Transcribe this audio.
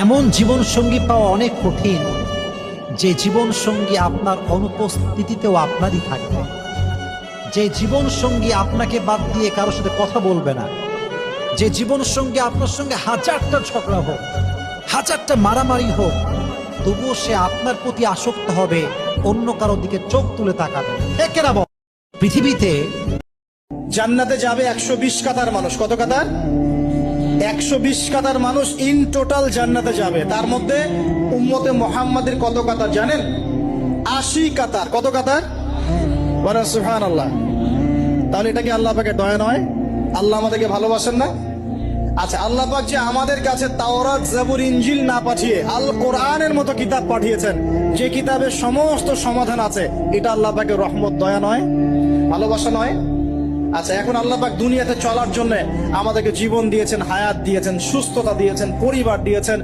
এমন জীবন সঙ্গী পাওয়া অনেক কঠিন, যে জীবন সঙ্গী আপনার অনুপস্থিতিতেও আপনারই থাকবে, যে জীবন সঙ্গী আপনাকে বাদ দিয়ে কারোর সাথে কথা বলবে না, যে জীবন সঙ্গী আপনার সঙ্গে হাজারটা ঝগড়া হোক, হাজারটা মারামারি হোক, তবুও সে আপনার প্রতি আসক্ত হবে, অন্য কারোর দিকে চোখ তুলে তাকাবে না। ঠিক না বল? পৃথিবীতে জান্নাতে যাবে 120 কাতার মানুষ। কত কাতার? 120 কাতার মানুষ ইন টোটাল জান্নাতে যাবে। তার মধ্যে উম্মতে মুহাম্মাদের কত কাতার জানেন? 80 কাতার। কত কাতার? বলেন সুবহানাল্লাহ। তাহলে এটা কি আল্লাহ পাকের দয়া নয়? আল্লাহ আমাদেরকে ভালোবাসেন না? আচ্ছা, আল্লাহ পাক যে আমাদের কাছে তাওরাত, জাবুর, ইনজিল না পাঠিয়ে আল কোরআনের মতো কিতাব পাঠিয়েছেন, যে কিতাবের সমস্ত সমাধান আছে, এটা আল্লাহ পাকের রহমত, দয়া নয়? ভালোবাসা নয়? আচ্ছা, এখন আল্লাহ পাক দুনিয়াতে চলার জন্য আমাদেরকে জীবন দিয়েছেন, হায়াত দিয়েছেন, সুস্থতা দিয়েছেন, পরিবার দিয়েছেন।